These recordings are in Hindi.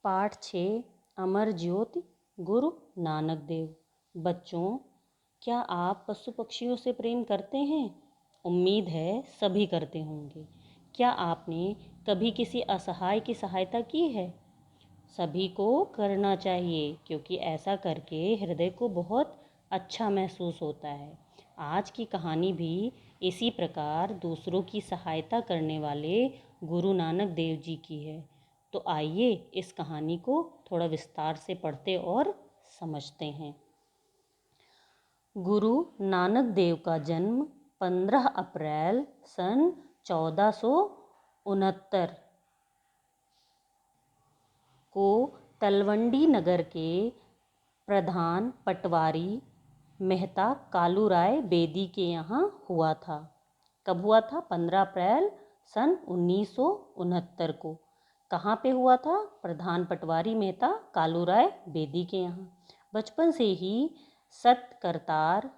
पाठ 6 अमर ज्योति गुरु नानक देव। बच्चों, क्या आप पशु पक्षियों से प्रेम करते हैं? उम्मीद है सभी करते होंगे। क्या आपने कभी किसी असहाय की सहायता की है? सभी को करना चाहिए, क्योंकि ऐसा करके हृदय को बहुत अच्छा महसूस होता है। आज की कहानी भी इसी प्रकार दूसरों की सहायता करने वाले गुरु नानक देव जी की है। तो आइए इस कहानी को थोड़ा विस्तार से पढ़ते और समझते हैं। गुरु नानक देव का जन्म 15 अप्रैल सन 1469 को तलवंडी नगर के प्रधान पटवारी मेहता कालूराय बेदी के यहाँ हुआ था। कब हुआ था? 15 अप्रैल सन 1969 को। कहाँ पे हुआ था? प्रधान पटवारी मेहता कालूराय बेदी के यहाँ। बचपन से ही सत्य करतार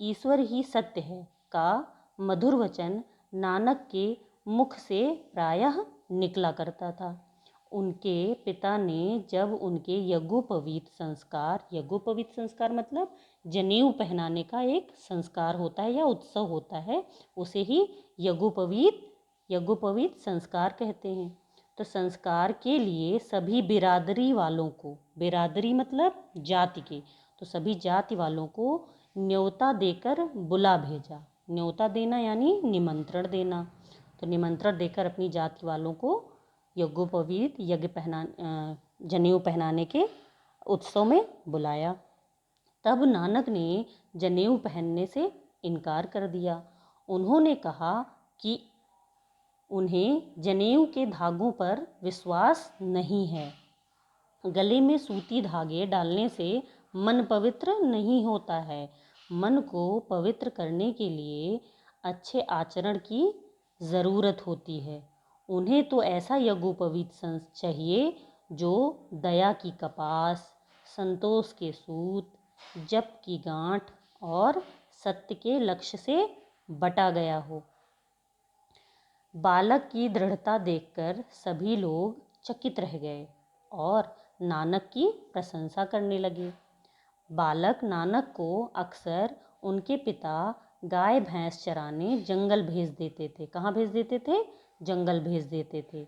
ईश्वर ही सत्य है का मधुर वचन नानक के मुख से प्रायः निकला करता था। उनके पिता ने जब उनके यज्ञोपवीत संस्कार मतलब जनेऊ पहनाने का एक संस्कार होता है या उत्सव होता है, उसे ही यज्ञोपवीत संस्कार कहते हैं। तो संस्कार के लिए सभी बिरादरी वालों को, बिरादरी मतलब जाति के, तो सभी जाति वालों को न्योता देकर बुला भेजा। न्योता देना यानी निमंत्रण देना। तो निमंत्रण देकर अपनी जाति वालों को यज्ञोपवीत जनेऊ पहनाने के उत्सव में बुलाया। तब नानक ने जनेऊ पहनने से इनकार कर दिया। उन्होंने कहा कि उन्हें जनेऊ के धागों पर विश्वास नहीं है। गले में सूती धागे डालने से मन पवित्र नहीं होता है। मन को पवित्र करने के लिए अच्छे आचरण की ज़रूरत होती है। उन्हें तो ऐसा यज्ञोपवीत चाहिए जो दया की कपास, संतोष के सूत, जप की गांठ और सत्य के लक्ष्य से बटा गया हो। बालक की दृढ़ता देखकर सभी लोग चकित रह गए और नानक की प्रशंसा करने लगे। बालक नानक को अक्सर उनके पिता गाय भैंस चराने जंगल भेज देते थे। कहाँ भेज देते थे? जंगल भेज देते थे।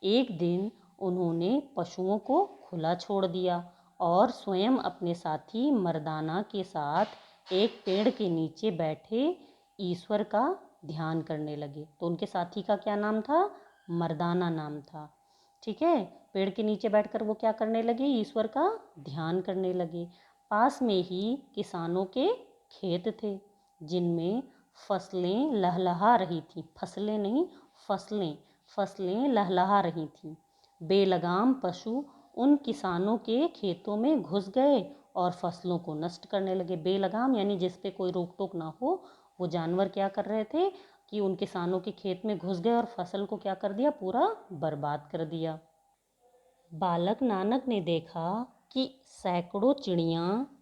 एक दिन उन्होंने पशुओं को खुला छोड़ दिया और स्वयं अपने साथी मर्दाना के साथ एक पेड़ के नीचे बैठे ईश्वर का ध्यान करने लगे। तो उनके साथी का क्या नाम था? मर्दाना नाम था। ठीक है। पेड़ के नीचे बैठकर वो क्या करने लगे? ईश्वर का ध्यान करने लगे। पास में ही किसानों के खेत थे, जिनमें फसलें लहलहा रही थीं। फसलें नहीं, फसलें लहलहा रही थीं। बेलगाम पशु उन किसानों के खेतों में घुस गए और फसलों को नष्ट करने लगे। बेलगाम यानी जिस पे कोई रोक टोक ना हो, वो जानवर क्या कर रहे थे कि उन किसानों के खेत में घुस गए और फसल को क्या कर दिया? पूरा बर्बाद कर दिया। बालक नानक ने देखा कि सैकड़ों चिड़ियाँ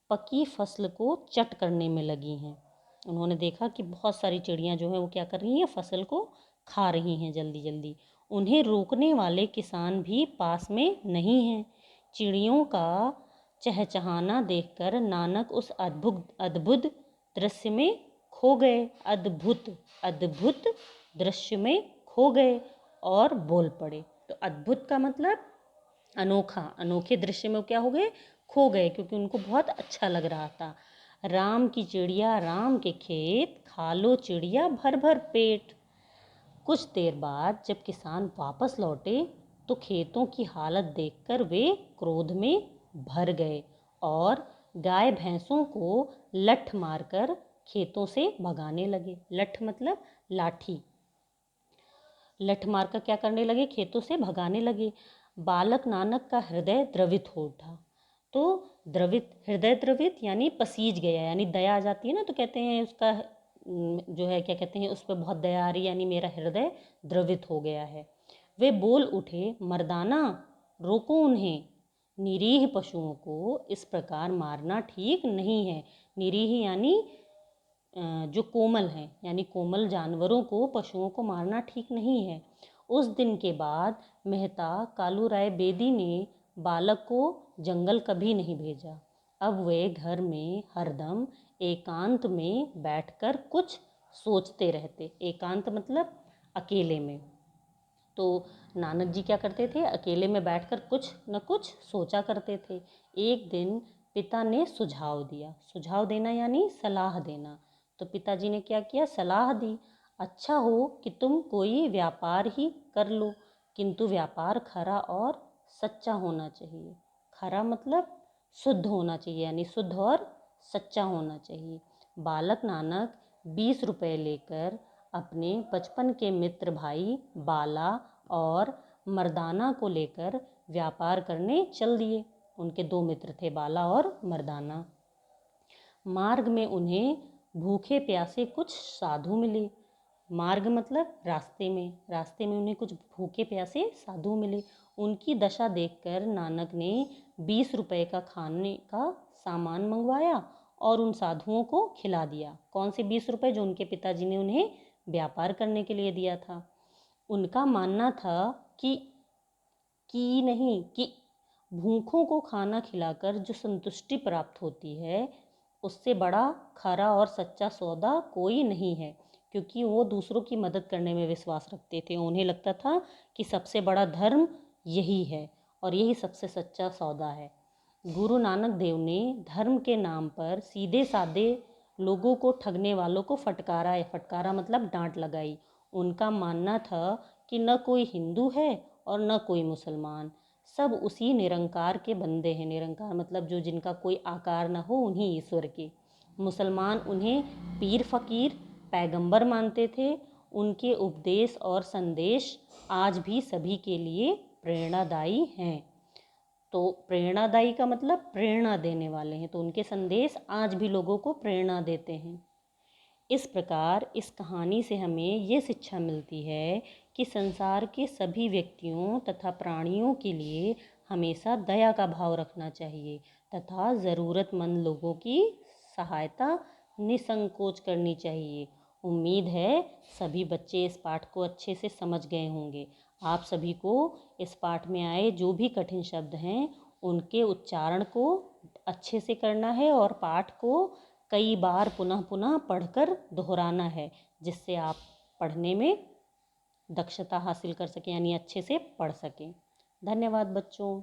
पकी फसल को चट करने में लगी हैं। उन्होंने देखा कि बहुत सारी चिड़ियाँ जो हैं वो क्या कर रही हैं? फसल को खा रही हैं जल्दी जल्दी। उन्हें रोकने वाले किसान भी पास में नहीं हैं। चिड़ियों का चहचहाना देखकर नानक उस अद्भुत दृश्य में खो गए। अद्भुत दृश्य में खो गए और बोल पड़े। तो अद्भुत का मतलब अनोखा, अनोखे दृश्य में क्या हो गए? खो गए, क्योंकि उनको बहुत अच्छा लग रहा था। राम की चिड़िया राम के खेत, खा लो चिड़िया भर भर पेट। कुछ देर बाद जब किसान वापस लौटे तो खेतों की हालत देखकर वे क्रोध में भर गए और गाय भैंसों को लठ मारकर खेतों से भगाने लगे। लठ मतलब लाठी। लठ मारकर क्या करने लगे? खेतों से भगाने लगे। बालक नानक का हृदय द्रवित हो उठा। तो हृदय द्रवित यानी पसीज गया, यानी दया आ जाती है ना, तो कहते हैं उसका जो है क्या कहते हैं, उस पर बहुत दया आ रही, यानी मेरा हृदय द्रवित हो गया है। वे बोल उठे, मर्दाना रोको उन्हें। निरीह पशुओं को इस प्रकार मारना ठीक नहीं है। निरीह यानी जो कोमल हैं, यानी कोमल जानवरों को, पशुओं को मारना ठीक नहीं है। उस दिन के बाद मेहता कालूराय बेदी ने बालक को जंगल कभी नहीं भेजा। अब वे घर में हरदम एकांत में बैठकर कुछ सोचते रहते। एकांत मतलब अकेले में। तो नानक जी क्या करते थे, अकेले में बैठकर कुछ न कुछ सोचा करते थे। एक दिन पिता ने सुझाव दिया। सुझाव देना यानी सलाह देना। तो पिताजी ने क्या किया, सलाह दी, अच्छा हो कि तुम कोई व्यापार ही कर लो, किंतु व्यापार खरा और सच्चा होना चाहिए। खरा मतलब शुद्ध होना चाहिए, यानी शुद्ध और सच्चा होना चाहिए। बालक नानक 20 रुपये लेकर अपने बचपन के मित्र भाई बाला और मर्दाना को लेकर व्यापार करने चल दिए। उनके 2 मित्र थे, बाला और मर्दाना। मार्ग में उन्हें भूखे प्यासे कुछ साधु मिले। मार्ग मतलब रास्ते में उन्हें कुछ भूखे प्यासे साधु मिले। उनकी दशा देखकर नानक ने 20 रुपये का खाने का सामान मंगवाया और उन साधुओं को खिला दिया। कौन से 20 रुपये, जो उनके पिताजी ने उन्हें व्यापार करने के लिए दिया था। उनका मानना था कि भूखों को खाना खिलाकर जो संतुष्टि प्राप्त होती है, उससे बड़ा खरा और सच्चा सौदा कोई नहीं है। क्योंकि वो दूसरों की मदद करने में विश्वास रखते थे। उन्हें लगता था कि सबसे बड़ा धर्म यही है और यही सबसे सच्चा सौदा है। गुरु नानक देव ने धर्म के नाम पर सीधे साधे लोगों को ठगने वालों को फटकारा है। फटकारा मतलब डांट लगाई। उनका मानना था कि न कोई हिंदू है और न कोई मुसलमान, सब उसी निरंकार के बंदे हैं। निरंकार मतलब जो जिनका कोई आकार न हो, उन्हीं ईश्वर के। मुसलमान उन्हें पीर फकीर पैगंबर मानते थे। उनके उपदेश और संदेश आज भी सभी के लिए प्रेरणादायी हैं। तो प्रेरणादायी का मतलब प्रेरणा देने वाले हैं। तो उनके संदेश आज भी लोगों को प्रेरणा देते हैं। इस प्रकार इस कहानी से हमें ये शिक्षा मिलती है कि संसार के सभी व्यक्तियों तथा प्राणियों के लिए हमेशा दया का भाव रखना चाहिए तथा ज़रूरतमंद लोगों की सहायता निसंकोच करनी चाहिए। उम्मीद है सभी बच्चे इस पाठ को अच्छे से समझ गए होंगे। आप सभी को इस पाठ में आए जो भी कठिन शब्द हैं, उनके उच्चारण को अच्छे से करना है और पाठ को कई बार पुनः पुनः पढ़कर दोहराना है, जिससे आप पढ़ने में दक्षता हासिल कर सकें, यानी अच्छे से पढ़ सकें। धन्यवाद बच्चों।